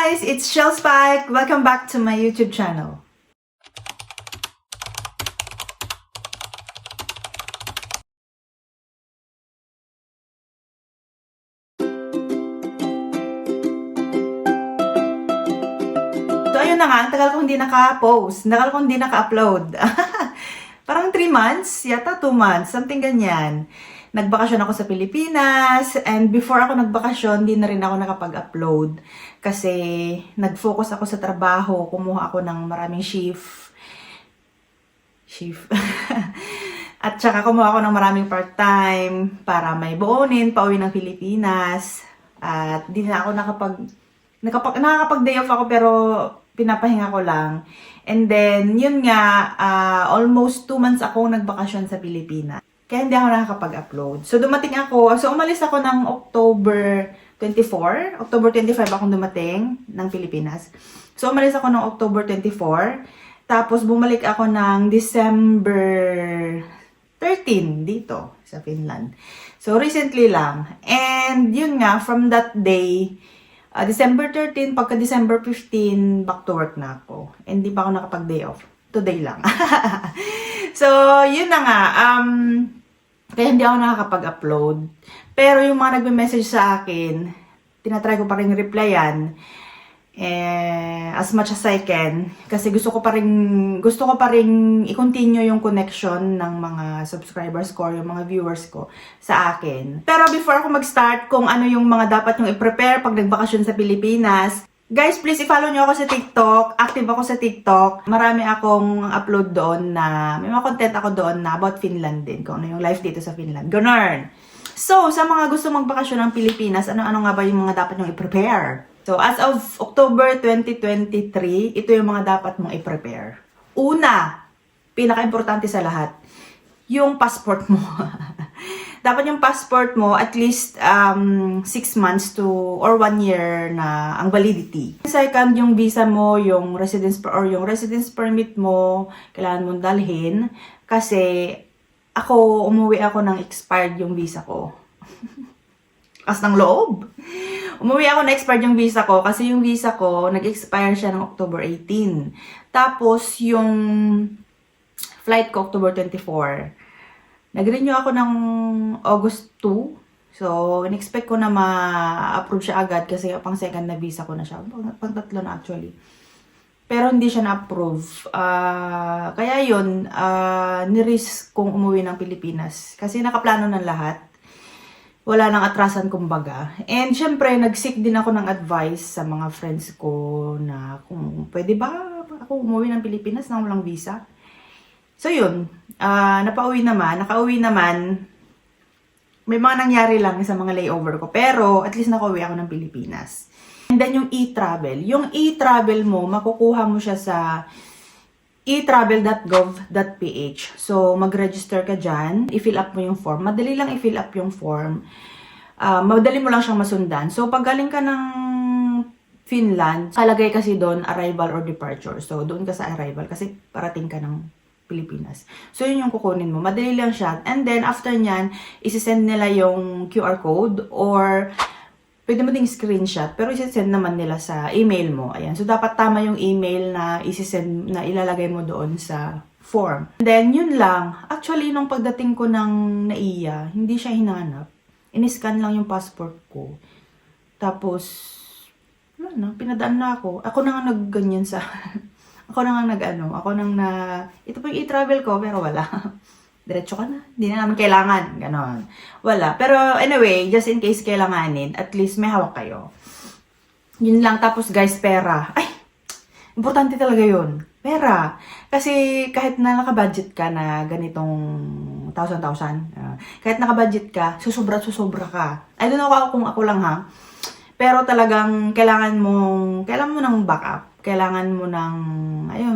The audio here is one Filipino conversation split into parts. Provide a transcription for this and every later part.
guys! It's Shell Spike! Welcome back to my YouTube channel. So ayun na nga, ang tagal ko hindi naka-post, ang tagal ko hindi naka-upload. Parang 3 months, yata 2 months, something ganyan. Nagbakasyon ako sa Pilipinas, and before ako nagbakasyon, di na rin ako nakapag-upload. Kasi nag-focus ako sa trabaho, kumuha ako ng maraming shift. At saka kumuha ako ng maraming part-time para may buonin, pauwi ng Pilipinas. At di na ako nakakapag-day off ako pero pinapahinga ko lang. And then, yun nga, almost 2 months akong nagbakasyon sa Pilipinas. Kaya hindi ako nakakapag-upload. So, umalis ako ng October 24. October 25 akong dumating ng Pilipinas. So, umalis ako ng October 24. Tapos, bumalik ako ng December 13 dito sa Finland. So, recently lang. And, yun nga, from that day, December 13, pagka December 15, back to work na ako. And di pa ako nakapag-day off. Today lang. So, yun na nga. Kaya hindi ako nakakapag-upload. Pero yung mga nagme-message sa akin, tinatry ko pa rin replyan as much as I can. Kasi gusto ko pa rin i-continue yung connection ng mga subscribers ko, yung mga viewers ko sa akin. Pero before ako mag-start kung ano yung mga dapat yung i-prepare pag nagbakasyon sa Pilipinas, guys, please i-follow nyo ako sa TikTok. Active ako sa TikTok. Marami akong upload doon may mga content ako doon na about Finland din. Kung ano yung life dito sa Finland. Ganun. So, sa mga gusto magbakasyon ng Pilipinas, ano-ano nga ba yung mga dapat nyong i-prepare? So, as of October 2023, ito yung mga dapat mong i-prepare. Una, pinaka-importante sa lahat, yung passport mo. Dapat yung passport mo at least 6 months to or 1 year na ang validity. Second, yung visa mo, yung residence permit mo, kailangan mong dalhin kasi umuwi ako ng expired yung visa ko. As ng loob. Umuwi ako na expired yung visa ko kasi yung visa ko nag-expire siya ng October 18. Tapos yung flight ko October 24. Nag-renew ako ng August 2. So, in-expect ko na ma-approve siya agad kasi pang second na visa ko na siya. Pang tatlo na actually. Pero hindi siya na-approve. Kaya yun, nirisk kong umuwi ng Pilipinas. Kasi nakaplano ng lahat. Wala nang atrasan kumbaga. And syempre, nag-seek din ako ng advice sa mga friends ko na kung pwede ba ako umuwi ng Pilipinas nang walang visa. So yun, nakauwi naman, may mga nangyari lang sa mga layover ko, pero at least nakauwi ako ng Pilipinas. And then yung e-travel mo, makukuha mo siya sa etravel.gov.ph. So mag-register ka dyan, i-fill up mo yung form, madali lang i-fill up yung form, madali mo lang siyang masundan. So pag galing ka ng Finland, kalagay kasi doon arrival or departure. So doon ka sa arrival kasi parating ka ng Pilipinas. So, yun yung kukunin mo. Madali lang siya. And then, after nyan, isi-send nila yung QR code or pwede mo ding screenshot pero isi-send naman nila sa email mo. Ayan. So, dapat tama yung email na isi-send, na ilalagay mo doon sa form. And then, yun lang. Actually, nung pagdating ko ng NAIA, hindi siya hinanap. In-scan lang yung passport ko. Tapos, wala na, pinadaan na ako. Ako na nga nagganyan sa... ito po yung e-travel ko, pero wala. Diretso ka na. Hindi na naman kailangan. Ganon. Wala. Pero anyway, just in case kailanganin, at least may hawak kayo. Yun lang. Tapos guys, pera. Ay! Importante talaga yun. Pera. Kasi kahit na nakabudget ka na ganitong 1,000, kahit nakabudget ka, susobra ka. I don't know kung ako lang ha. Pero talagang kailangan mo ng backup. Kailangan mo ng,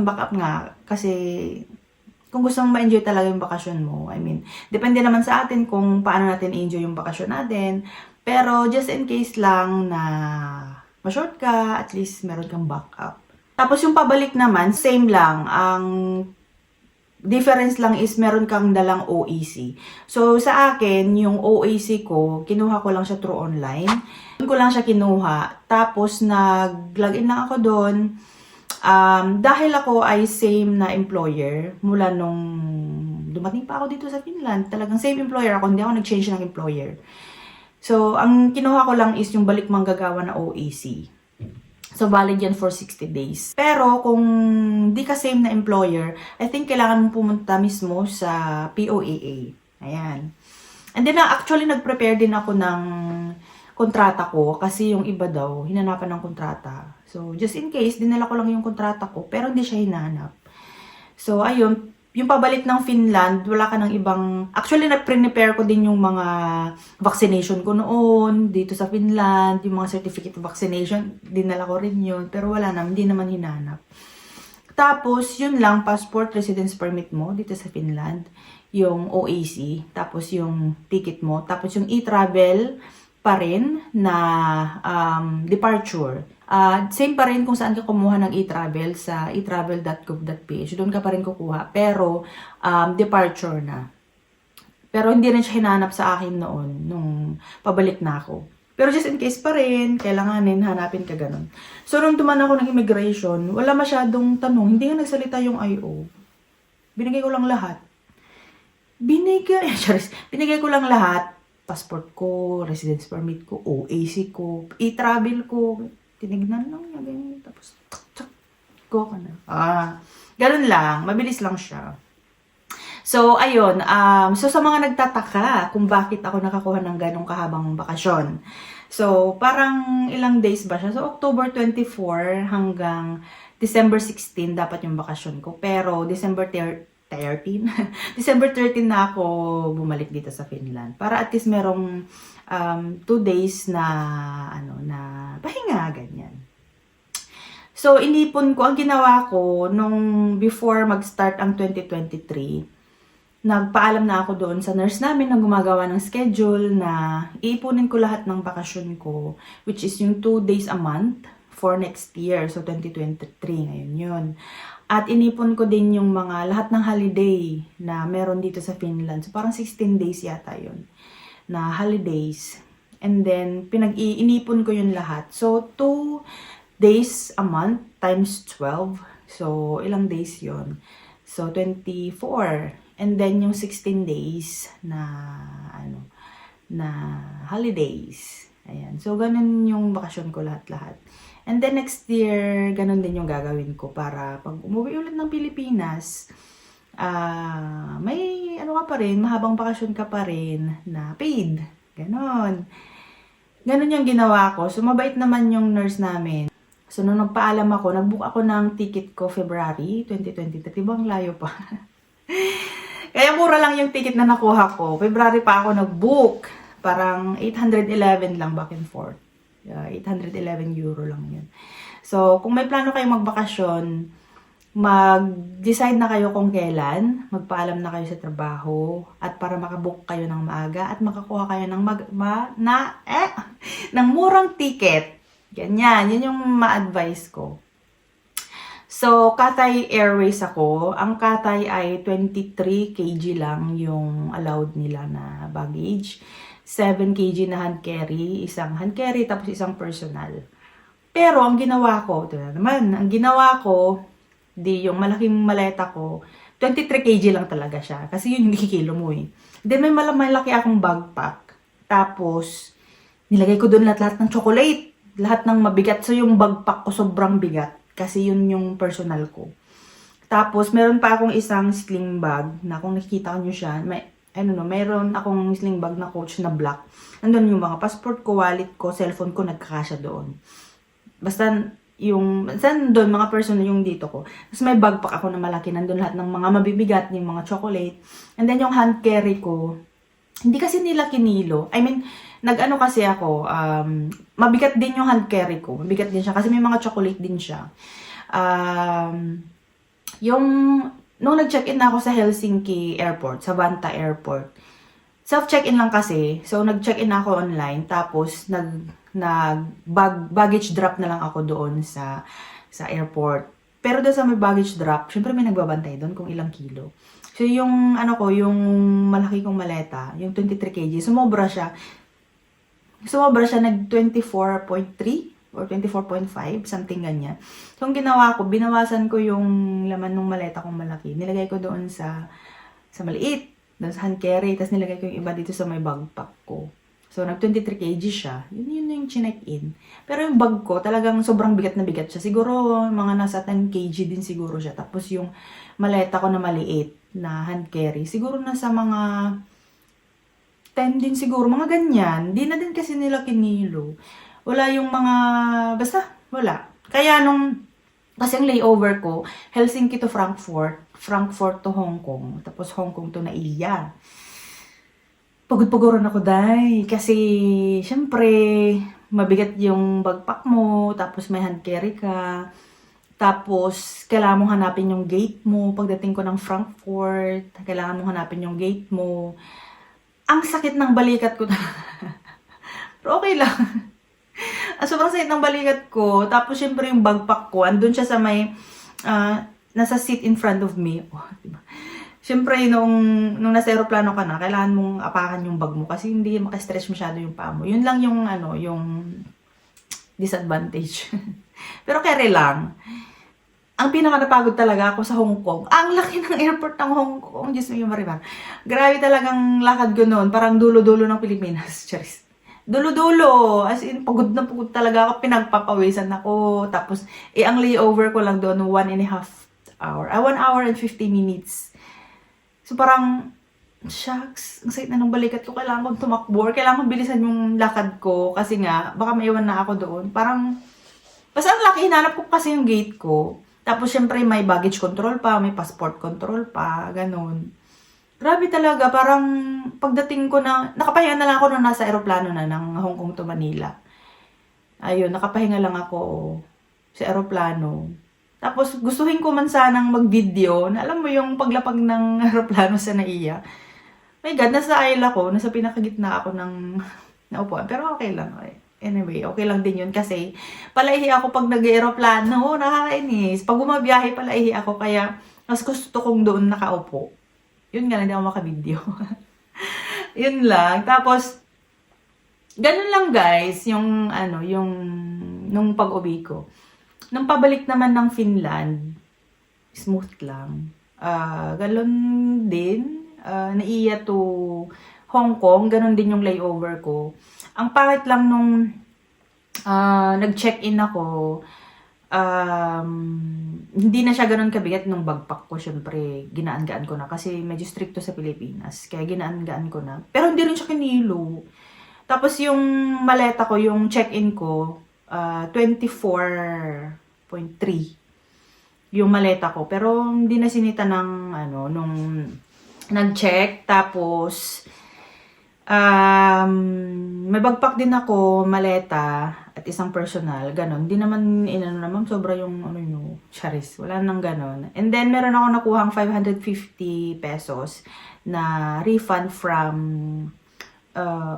backup nga. Kasi, kung gusto mong ma-enjoy talaga yung bakasyon mo, depende naman sa atin kung paano natin enjoy yung bakasyon natin. Pero, just in case lang na ma-short ka, at least meron kang backup. Tapos, yung pabalik naman, same lang. Ang difference lang is meron kang dalang OEC. So, sa akin, yung OEC ko, kinuha ko lang siya through online. ko lang siya kinuha. Tapos, nag-login lang ako doon. Dahil ako ay same na employer mula nung dumating pa ako dito sa Finland. Talagang same employer ako, hindi ako nag-change ng employer. So, ang kinuha ko lang is yung balik manggagawa na OAC. So, valid yan for 60 days. Pero, kung di ka same na employer, I think kailangan mong pumunta mismo sa POAA. Ayan. And then, actually, nag-prepare din ako ng kontrata ko kasi yung iba daw, hinanapan ng kontrata. So, just in case, dinala ko lang yung kontrata ko, pero hindi siya hinahanap. So, ayun, yung pabalik ng Finland, wala ka ng ibang... Actually, nag-prepare ko din yung mga vaccination ko noon, dito sa Finland, yung mga certificate of vaccination, dinala ko rin yun, pero wala naman, hindi naman hinanap. Tapos, yun lang, passport, residence permit mo dito sa Finland, yung OAC, tapos yung ticket mo, tapos yung e-travel pa rin na departure. Same pa rin kung saan ka kumuha ng e-travel sa e-travel.gov.ph. Doon ka pa rin kukuha. Pero, departure na. Pero hindi rin siya hinanap sa akin noon, nung pabalik na ako. Pero just in case pa rin, kailanganin, hanapin ka ganun. So, nung duman ako ng immigration, wala masyadong tanong. Hindi nga nagsalita yung IO. Binigay ko lang lahat. Binigay ko lang lahat. Passport ko, residence permit ko, OAC ko, e-travel ko. Tinignan lang niya, ganyan. Tapos, tsak, go ka na. Ganun lang. Mabilis lang siya. So, ayun. So, sa mga nagtataka kung bakit ako nakakuha ng ganong kahabang bakasyon. So, parang ilang days ba siya? So, October 24 hanggang December 16 dapat yung bakasyon ko. Pero, December 13 December 13 na ako bumalik dito sa Finland. Para at least merong 2 days na na pahinga, ganyan. So, inipon ko, ang ginawa ko nung before mag-start ang 2023, nagpaalam na ako doon sa nurse namin na gumagawa ng schedule na iipunin ko lahat ng bakasyon ko, which is yung 2 days a month for next year. So, 2023 ngayon yun. At inipon ko din yung mga lahat ng holiday na meron dito sa Finland. So, parang 16 days yata yun na holidays. And then, inipon ko yun lahat. So, 2 days a month times 12. So, ilang days yun? So, 24. And then, yung 16 days na, na holidays. Ayan. So, ganun yung bakasyon ko lahat-lahat. And then next year, ganun din yung gagawin ko para pag umuwi ulit ng Pilipinas, may ka pa rin, mahabang bakasyon ka pa rin na paid. Ganon. Ganon yung ginawa ko. So, mabait naman yung nurse namin. So, nung nagpaalam ako, nag-book ako ng ticket ko February 2023. Diba ang layo pa? Kaya mura lang yung ticket na nakuha ko. February pa ako nag-book. Parang 811 lang back and forth. 811 euro lang yun. So, kung may plano kayong magbakasyon, mag-decide na kayo kung kailan, magpaalam na kayo sa trabaho, at para makabook kayo ng maaga, at makakuha kayo ng ng murang ticket. Ganyan, yun yung ma-advise ko. So, Cathay Airways ako. Ang Cathay ay 23 kg lang yung allowed nila na baggage. 7 kg na hand carry, isang hand carry, tapos isang personal. Pero, ang ginawa ko, ito na naman, ang ginawa ko, yung malaking maleta ko, 23 kg lang talaga siya. Kasi yun yung kikilo mo eh. Then, may malaki akong backpack. Tapos, nilagay ko doon lahat ng chocolate. Lahat ng mabigat. So, yung backpack ko sobrang bigat. Kasi yun yung personal ko. Tapos, meron pa akong isang sling bag na kung nakikita nyo siya, mayroon akong sling bag na Coach na black. Nandun yung mga passport ko, wallet ko, cellphone ko, nagkakasya doon. Basta doon, mga personal yung dito ko. Tapos may backpack ako na malaki, nandun lahat ng mga mabibigat, yung mga chocolate. And then yung hand carry ko, hindi kasi nila kinilo. I mean, nag-ano kasi ako, mabigat din yung hand carry ko. Mabigat din siya kasi may mga chocolate din siya. Nung nag-check-in na ako sa Helsinki Airport, sa Vantaa Airport, self-check-in lang kasi. So, nag-check-in na ako online. Tapos, baggage drop na lang ako doon sa airport. Pero doon sa may baggage drop, syempre may nagbabantay doon kung ilang kilo. So, yung malaki kong maleta, yung 23 kg, sumobra siya. sumobra siya, nag 24.3 or 24.5, something ganyan. So, ang ginawa ko, binawasan ko yung laman ng maleta kong malaki. Nilagay ko doon sa maliit, doon sa hand carry, tapos nilagay ko yung iba dito sa may backpack ko. So, nag 23 kg siya. Yun yung chinek in. Pero yung bag ko, talagang sobrang bigat na bigat siya. Siguro, mga nasa 10 kg din siguro siya. Tapos yung maleta ko na maliit na hand carry, siguro nasa mga 10 din siguro. Mga ganyan. Di na din kasi nila kinilo. Wala yung mga, basta, wala. Kaya kasi ang layover ko, Helsinki to Frankfurt, Frankfurt to Hong Kong, tapos Hong Kong to Naiya. Pagod-pagoran ako, day. Kasi, syempre, mabigat yung backpack mo, tapos may hand carry ka. Tapos, kailangan mong hanapin yung gate mo. Pagdating ko ng Frankfurt, kailangan mong hanapin yung gate mo. Ang sakit ng balikat ko. Pero okay lang. Sobrang sakit ng balikat ko. Tapos, syempre, yung backpack ko, andun siya sa may, nasa seat in front of me. Oh, diba? Syempre, nung nasa aeroplano ka na, kailangan mong apakan yung bag mo kasi hindi makastretch masyado yung paa mo. Yun lang yung, yung disadvantage. Pero kere lang. Ang pinaka-napagod talaga ako sa Hong Kong. Ang laki ng airport ng Hong Kong. Diyos mo yung maribar. Grabe talagang lakad ko noon. Parang dulo-dulo ng Pilipinas. Charis. Dulo-dulo. As in, pagod na pagod talaga ako. Pinagpapawisan ako. Tapos, ang layover ko lang doon, 1.5 hour. 1 hour and 50 minutes. So parang, shucks, ang sakit na ng balikat ko. Kailangan kong tumakbo. Kailangan kong bilisan yung lakad ko. Kasi nga, baka maiwan na ako doon. Parang, basta ang laki, hinanap ko kasi yung gate ko. Tapos syempre may baggage control pa, may passport control pa, ganun. Grabe talaga, parang pagdating ko na, nakapahinga na lang ako nung nasa aeroplano na ng Hong Kong to Manila. Ayun, nakapahinga lang ako sa aeroplano. Tapos gustuhin ko man sanang mag-video, na alam mo yung paglapag ng aeroplano sa Naiya. My God, nasa aisle ako, nasa pinakagitna ako ng naupuan. Pero okay lang. Anyway, okay lang din yun kasi palaihi ako pag nag-aeroplano. Nakakainis. Pag bumabiyahe, palaihi ako. Kaya mas gusto kong doon nakaupo. Yun nga, hindi ako makavideo. Yun lang. Tapos, ganun lang guys, yung nung pag-uwi ko. Nung pabalik naman ng Finland, smooth lang. Galon din. Naiya to Hong Kong, ganun din yung layover ko. Ang pangit lang nung nag-check-in ako, hindi na siya ganun kabigat nung backpack ko. Syempre, ginaan-gaan ko na kasi medyo stricto sa Pilipinas. Kaya ginaan-gaan ko na. Pero hindi rin siya kinilo. Tapos yung maleta ko, yung check-in ko, 24.3 yung maleta ko. Pero hindi na sinita ng, nung nag-check. Tapos, may backpack din ako, maleta, at isang personal, ganon. Di naman, sobra yung, charis. Wala nang ganon. And then, meron ako nakuhang 550 pesos na refund from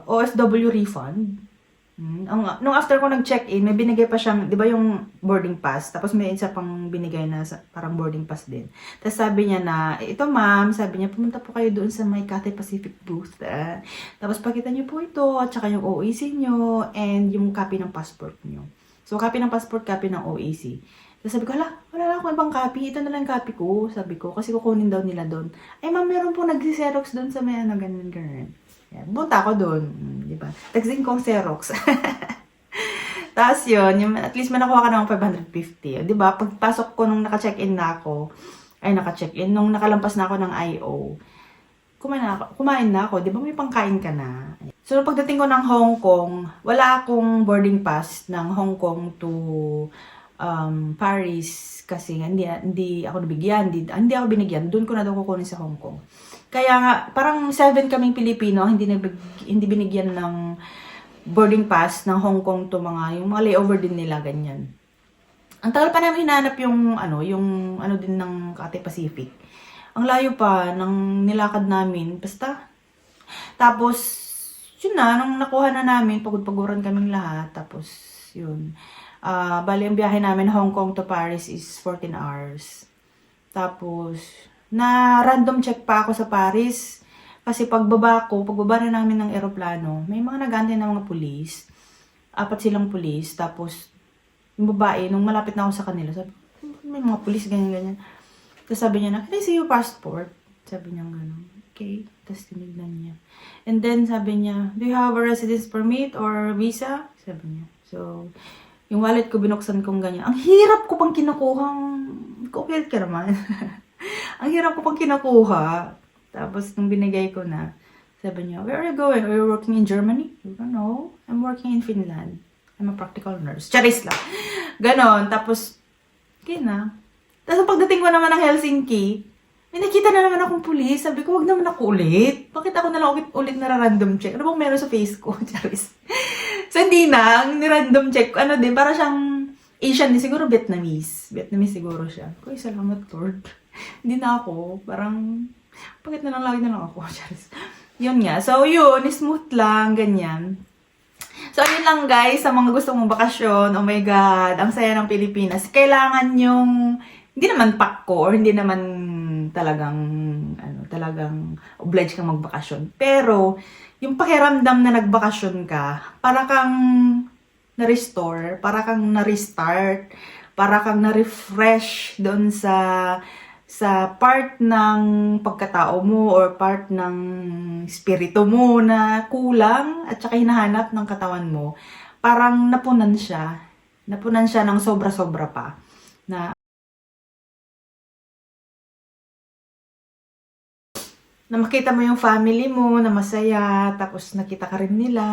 OFW refund. Nung after ko nag-check-in, may binigay pa siyang, di ba yung boarding pass? Tapos may isa pang binigay na parang boarding pass din. Tapos sabi niya na, ito ma'am, sabi niya, pumunta po kayo doon sa may Cathay Pacific booth. Tapos pakita niyo po ito, at saka yung OAC niyo, and yung copy ng passport niyo. So, copy ng passport, copy ng OAC. Tapos sabi ko, wala na akong ibang copy. Ito na lang copy ko, sabi ko. Kasi kukunin daw nila doon. Ay ma'am, meron po nagsi-xerox doon sa may ganun. Yan. Bunta ako doon. Di ba? Texting ko Xerox. Tapos yun, at least manakuha ka ng 550. Di ba? Pagpasok ko nung naka-check-in na ako, nung nakalampas na ako ng IO, kumain na ako. Di ba may pangkain ka na? So, nung pagdating ko ng Hong Kong, wala akong boarding pass ng Hong Kong to Paris kasi hindi ako nabigyan, hindi ako binigyan. Doon ko na daw kukunin sa Hong Kong. Kaya nga, parang 7 kaming Pilipino, hindi binigyan ng boarding pass ng Hong Kong to yung mga layover din nila, ganyan. Ang tagal pa namin hinanap yung din ng Cathay Pacific. Ang layo pa ng nilakad namin, basta. Tapos, yun na, nung nakuha na namin, pagod-paguran kaming lahat, tapos, yun. Bali, ang biyahe namin Hong Kong to Paris is 14 hours. Tapos, na random check pa ako sa Paris. Kasi pagbaba na namin ng eroplano, may mga nag-aantay na mga pulis. 4 silang pulis. Tapos, yung babae, nung malapit na ako sa kanila, sabi, may mga pulis, ganyan. Tapos sabi niya na, can I see your passport? Sabi niya gano'n. Okay. Tapos tinignan niya. And then, sabi niya, do you have a residence permit or visa? Sabi niya. So, yung wallet ko, binuksan kong ganyan. Ang hirap ko pang kinukuhang, okay ka naman. Ang hirap ko pang kinukuha. Tapos, nung binigay ko na, sabi niya, where are you going? Are you working in Germany? I don't know. I'm working in Finland. I'm a practical nurse. Charis lang. Ganon. Tapos, okay na. Tapos, pagdating ko naman ng Helsinki, may nakita na naman akong pulis. Sabi ko, wag naman ako ulit. Bakit ako na lang ulit na random check? Ano bang meron sa face ko? Charis. So, hindi na. Ang random check. Ano din, para siyang Asian din. Siguro Vietnamese. Vietnamese siguro siya. Uy, salamat, Lord. Hindi na ako. Parang, bakit na lang lagi na lang ako? Charis. Yun nga. So, yun. Smooth lang. Ganyan. So, ayun lang guys. Sa mga gusto mong bakasyon. Oh my God. Ang saya ng Pilipinas. Kailangan yung, hindi naman pakko or hindi naman talagang obliged kang magbakasyon. Pero, yung pakiramdam na nagbakasyon ka, para kang na-restore, para kang na-restart, para kang na-refresh doon sa part ng pagkatao mo or part ng spirito mo na kulang at saka hinahanap ng katawan mo, parang napunan siya ng sobra-sobra pa. Na makita mo yung family mo na masaya, tapos nakita ka rin nila.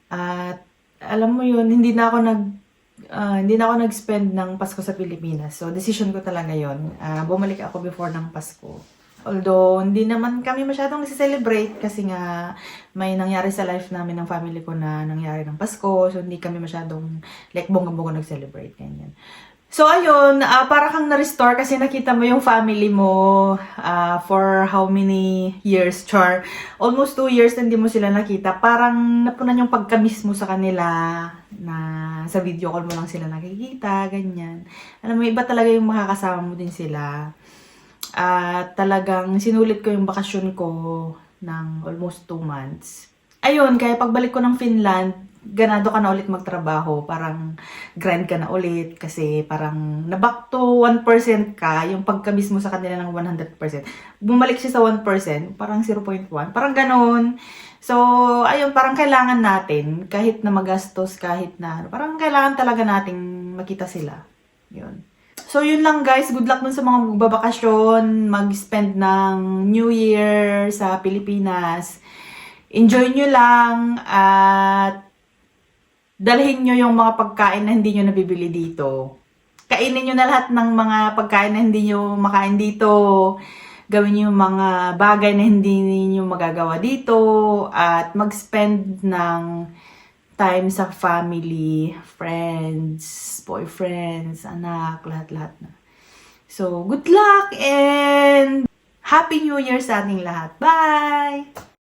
At alam mo yun, hindi na ako nag-spend ng Pasko sa Pilipinas. So, decision ko talaga yun. Bumalik ako before ng Pasko. Although, hindi naman kami masyadong nag-celebrate kasi nga may nangyari sa life namin ng family ko na nangyari ng Pasko. So, hindi kami masyadong like bongga-bongga nag-celebrate. Ganyan. So, ayun, para kang na-restore kasi nakita mo yung family mo for how many years, Char? Almost 2 years na hindi mo sila nakita. Parang napunan yung pagka-miss mo sa kanila na sa video call mo lang sila nakikita, ganyan. Alam mo, iba talaga yung makakasama mo din sila. Talagang sinulit ko yung bakasyon ko ng almost 2 months. Ayun, kaya pagbalik ko ng Finland, ganado ka na ulit magtrabaho, parang grind ka na ulit kasi parang na-back to 1% ka, yung pagka-miss mo sa kanila ng 100%. Bumalik siya sa 1%, parang 0.1, parang ganon. So, ayun, parang kailangan natin, kahit na magastos, kahit na, parang kailangan talaga nating makita sila. Yun. So, yun lang guys. Good luck dun sa mga magbabakasyon, mag-spend ng New Year sa Pilipinas. Enjoy nyo lang at dalhin nyo yung mga pagkain na hindi nyo nabibili dito. Kainin nyo na lahat ng mga pagkain na hindi nyo makain dito. Gawin nyo yung mga bagay na hindi nyo magagawa dito. At mag-spend ng time sa family, friends, boyfriends, anak, lahat-lahat na. So, good luck and Happy New Year sa ating lahat. Bye!